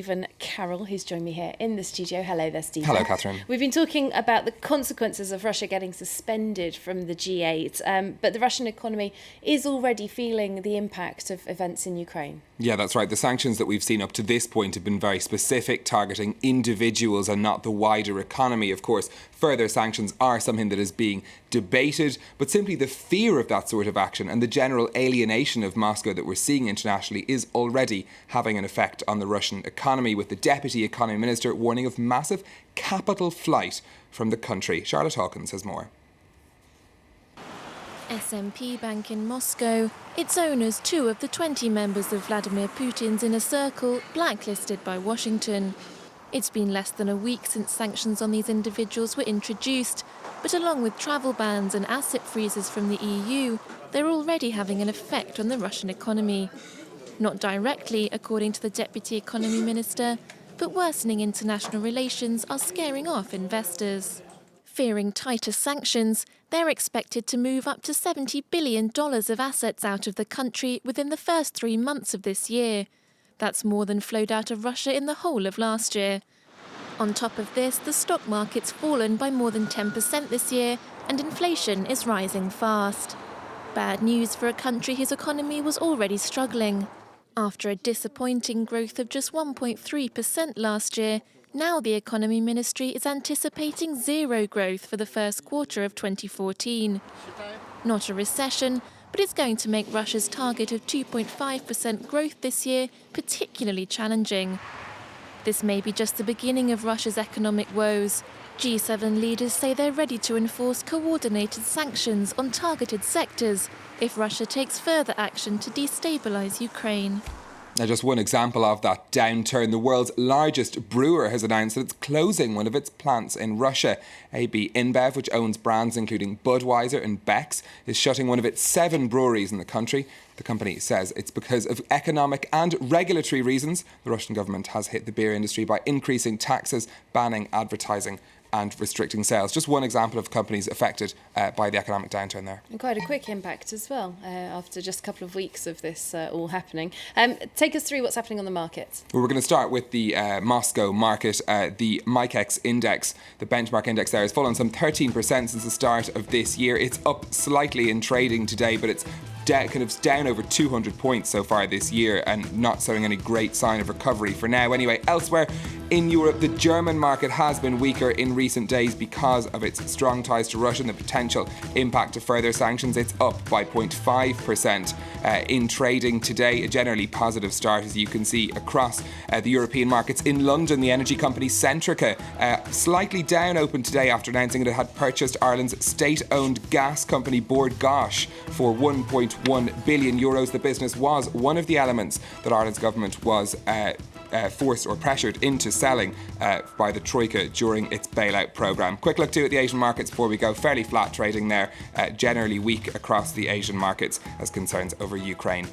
Stephen Carroll, who's joined me here in the studio. Hello there, Stephen. Hello, Catherine. We've been talking about the consequences of Russia getting suspended from the G8, but the Russian economy is already feeling the impact of events in Ukraine. Yeah, that's right. The sanctions that we've seen up to this point have been very specific, targeting individuals and not the wider economy. Of course, further sanctions are something that is being debated, but simply the fear of that sort of action and the general alienation of Moscow that we're seeing internationally is already having an effect on the Russian economy, with the Deputy Economy Minister warning of massive capital flight from the country. Charlotte Hawkins has more. SMP Bank in Moscow, its owners, 2 of the 20 members of Vladimir Putin's inner circle, blacklisted by Washington. It's been less than a week since sanctions on these individuals were introduced, but along with travel bans and asset freezes from the EU, they're already having an effect on the Russian economy. Not directly, according to the Deputy Economy Minister, but worsening international relations are scaring off investors. Fearing tighter sanctions, they're expected to move up to $70 billion of assets out of the country within the first 3 months of this year. That's more than flowed out of Russia in the whole of last year. On top of this, the stock market's fallen by more than 10% this year, and inflation is rising fast. Bad news for a country whose economy was already struggling. After a disappointing growth of just 1.3% last year, now the Economy Ministry is anticipating zero growth for the first quarter of 2014. Not a recession, but it's going to make Russia's target of 2.5% growth this year particularly challenging. This may be just the beginning of Russia's economic woes. G7 leaders say they're ready to enforce coordinated sanctions on targeted sectors if Russia takes further action to destabilise Ukraine. Now, just one example of that downturn, the world's largest brewer has announced that it's closing one of its plants in Russia. AB InBev, which owns brands including Budweiser and Beck's, is shutting one of its 7 breweries in the country. The company says it's because of economic and regulatory reasons. The Russian government has hit the beer industry by increasing taxes, banning advertising and restricting sales. Just one example of companies affected by the economic downturn there. And quite a quick impact as well, after just a couple of weeks of this all happening. Take us through what's happening on the markets. Well, we're going to start with the Moscow market. The MICEX index, the benchmark index there, has fallen some 13% since the start of this year. It's up slightly in trading today, but it's down over 200 points so far this year and not showing any great sign of recovery for now. Anyway, elsewhere in Europe, the German market has been weaker in recent days because of its strong ties to Russia and the potential impact of further sanctions. It's up by 0.5% in trading today. A generally positive start, as you can see, across the European markets. In London, the energy company Centrica slightly down open today after announcing it had purchased Ireland's state-owned gas company Bord Gáis for 1.1 billion euros. The business was one of the elements that Ireland's government was forced or pressured into selling by the Troika during its bailout programme. Quick look too at the Asian markets before we go. Fairly flat trading there, generally weak across the Asian markets as concerns over Ukraine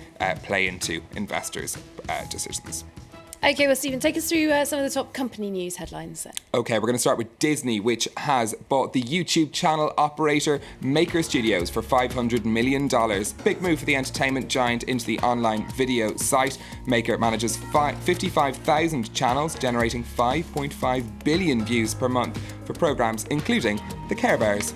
play into investors' decisions. OK, well, Stephen, take us through some of the top company news headlines then. OK, we're going to start with Disney, which has bought the YouTube channel operator Maker Studios for $500 million. Big move for the entertainment giant into the online video site. Maker manages 55,000 channels, generating 5.5 billion views per month for programmes including the Care Bears.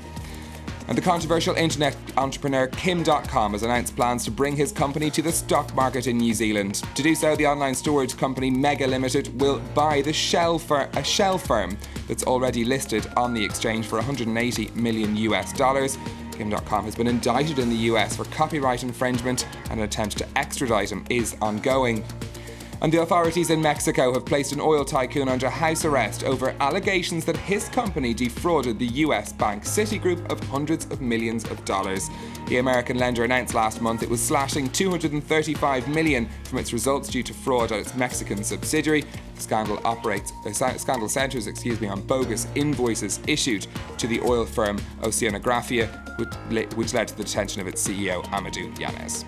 And the controversial internet entrepreneur Kim Dotcom has announced plans to bring his company to the stock market in New Zealand. To do so, the online storage company Mega Limited will buy a shell firm that's already listed on the exchange for $180 million. Kim Dotcom has been indicted in the US for copyright infringement, and an attempt to extradite him is ongoing. And the authorities in Mexico have placed an oil tycoon under house arrest over allegations that his company defrauded the US bank Citigroup of hundreds of millions of dollars. The American lender announced last month it was slashing $235 million from its results due to fraud at its Mexican subsidiary. The scandal centres on bogus invoices issued to the oil firm Oceanografía, which led to the detention of its CEO Amadou Yanez.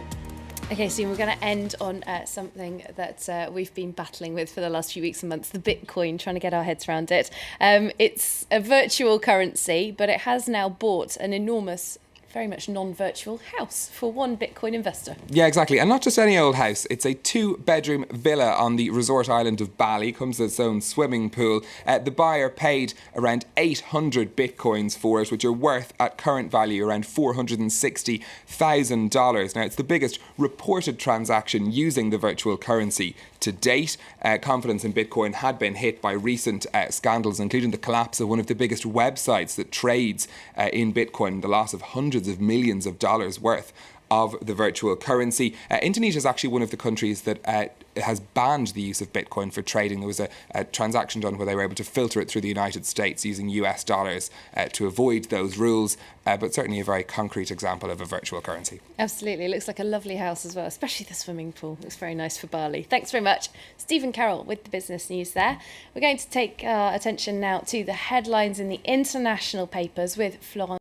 OK, Steve, we're going to end on something that we've been battling with for the last few weeks and months, the Bitcoin, trying to get our heads around it. It's a virtual currency, but it has now bought an enormous very much non-virtual house for one Bitcoin investor. Yeah, exactly. And not just any old house. It's a 2-bedroom villa on the resort island of Bali. Comes with its own swimming pool. The buyer paid around 800 Bitcoins for it, which are worth at current value around $460,000. Now, it's the biggest reported transaction using the virtual currency to date. Confidence in Bitcoin had been hit by recent scandals, including the collapse of one of the biggest websites that trades in Bitcoin, the loss of hundreds of millions of dollars worth of the virtual currency. Indonesia is actually one of the countries that has banned the use of Bitcoin for trading. There was a transaction done where they were able to filter it through the United States using US dollars to avoid those rules, but certainly a very concrete example of a virtual currency. Absolutely. It looks like a lovely house as well, especially the swimming pool. Looks very nice for Bali. Thanks very much. Stephen Carroll with the business news there. We're going to take our attention now to the headlines in the international papers with Florent